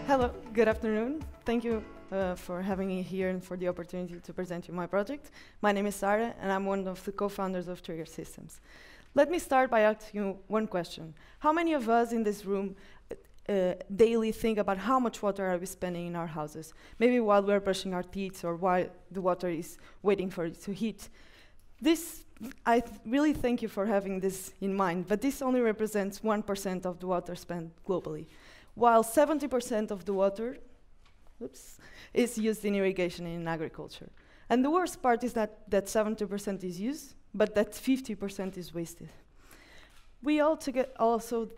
Hello, good afternoon. Thank you for having me here and for the opportunity to present you my project. My name is Sarah, and I'm one of the co-founders of Trigger.Systems. Let me start by asking you one question. How many of us in this room daily think about how much water are we spending in our houses? Maybe while we're brushing our teeth or while the water is waiting for it to heat. I really thank you for having this in mind, but this only represents 1% of the water spent globally, while 70% of the water is used in irrigation and in agriculture. And the worst part is that 70% is used, but that 50% is wasted. We also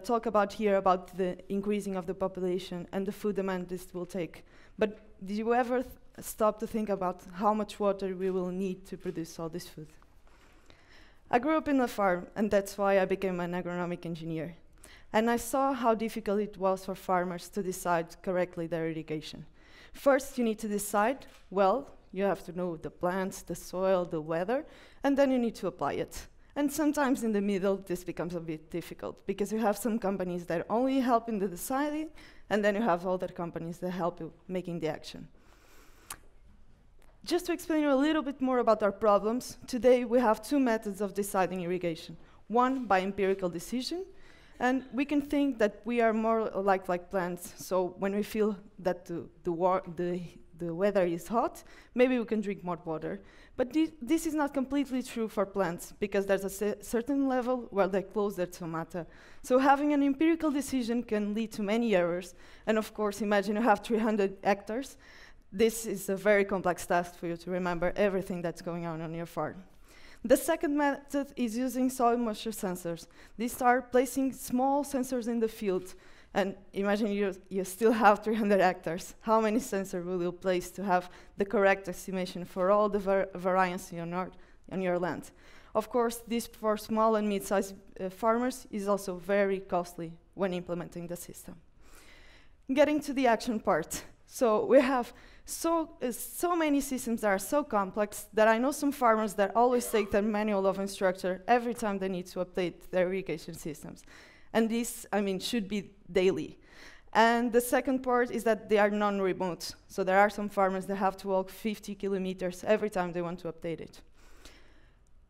talk about here about the increasing of the population and the food demand this will take. But did you ever stop to think about how much water we will need to produce all this food? I grew up in a farm, and that's why I became an agronomic engineer. And I saw how difficult it was for farmers to decide correctly their irrigation. First, you need to decide, well, you have to know the plants, the soil, the weather, and then you need to apply it. And sometimes in the middle, this becomes a bit difficult, because you have some companies that only help in the deciding, and then you have other companies that help you making the action. Just to explain you a little bit more about our problems, today we have two methods of deciding irrigation. One, by empirical decision, and we can think that we are more like plants, so when we feel that the weather is hot, maybe we can drink more water. But this is not completely true for plants, because there's a certain level where they close their stomata. So having an empirical decision can lead to many errors, and of course, imagine you have 300 hectares. This is a very complex task for you to remember everything that's going on your farm. The second method is using soil moisture sensors. These are placing small sensors in the field. And imagine you still have 300 hectares. How many sensors will you place to have the correct estimation for all the variance on your land? Of course, this for small and mid-sized farmers is also very costly when implementing the system. Getting to the action part. So we have so many systems that are so complex that I know some farmers that always take their manual of instructor every time they need to update their irrigation systems. And this, should be daily. And the second part is that they are non-remote. So there are some farmers that have to walk 50 kilometers every time they want to update it.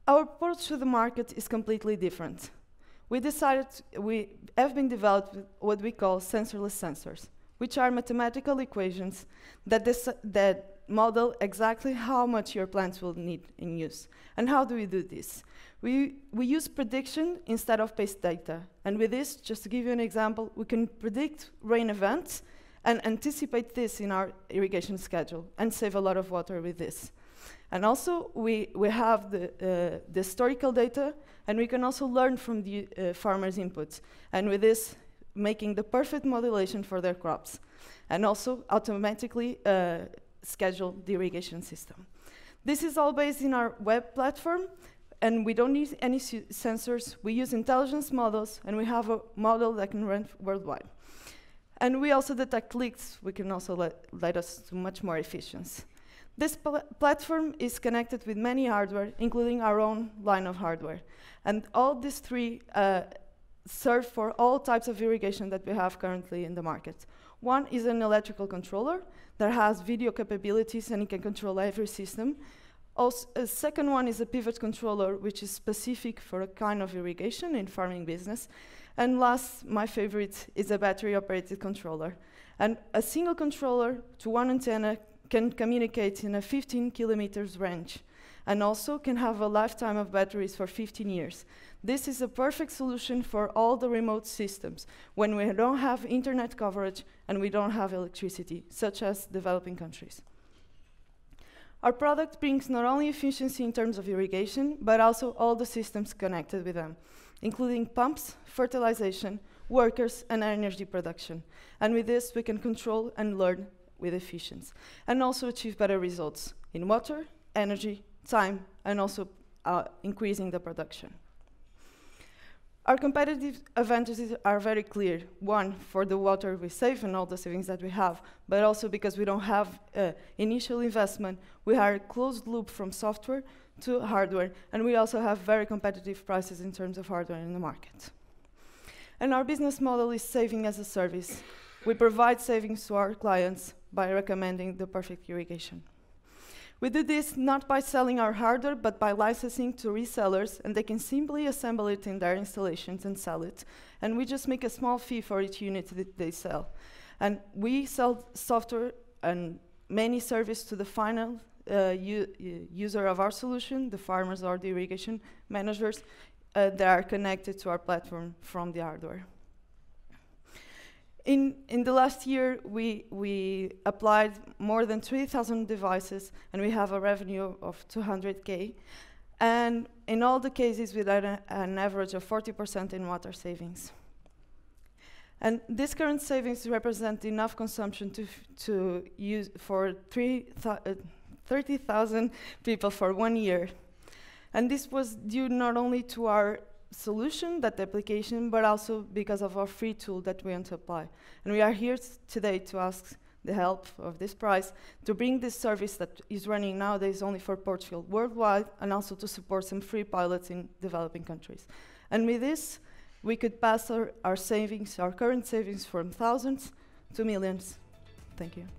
Our approach to the market is completely different. We have been developed what we call sensorless sensors, which are mathematical equations that model exactly how much your plants will need in use. And how do we do this? We use prediction instead of past data. And with this, just to give you an example, we can predict rain events and anticipate this in our irrigation schedule and save a lot of water with this. And also, we have the historical data, and we can also learn from the farmers' inputs. And with this, making the perfect modulation for their crops, and also automatically schedule the irrigation system. This is all based in our web platform, and we don't need any sensors. We use intelligence models, and we have a model that can run worldwide. And we also detect leaks. We can also let us to much more efficiency. This platform is connected with many hardware, including our own line of hardware. And all these three serve for all types of irrigation that we have currently in the market. One is an electrical controller that has video capabilities and it can control every system. Also, a second one is a pivot controller, which is specific for a kind of irrigation in farming business. And last, my favorite, is a battery-operated controller. And a single controller to one antenna can communicate in a 15 kilometers range, and also can have a lifetime of batteries for 15 years. This is a perfect solution for all the remote systems when we don't have internet coverage and we don't have electricity, such as developing countries. Our product brings not only efficiency in terms of irrigation, but also all the systems connected with them, including pumps, fertilization, workers, and energy production. And with this, we can control and learn with efficiency, and also achieve better results in water, energy, time, and also increasing the production. Our competitive advantages are very clear. One, for the water we save and all the savings that we have, but also because we don't have initial investment, we are a closed loop from software to hardware, and we also have very competitive prices in terms of hardware in the market. And our business model is saving as a service. We provide savings to our clients by recommending the perfect irrigation. We do this not by selling our hardware, but by licensing to resellers, and they can simply assemble it in their installations and sell it. And we just make a small fee for each unit that they sell. And we sell software and many service to the final user of our solution, the farmers or the irrigation managers that are connected to our platform from the hardware. In the last year, we applied more than 3,000 devices, and we have a revenue of 200K. And in all the cases, we had an average of 40% in water savings. And this current savings represent enough consumption to use for 30,000 people for 1 year. And this was due not only to our solution, that application, but also because of our free tool that we want to apply. And we are here today to ask the help of this prize to bring this service that is running nowadays only for Portugal worldwide, and also to support some free pilots in developing countries. And with this, we could pass our savings, our current savings, from thousands to millions. Thank you.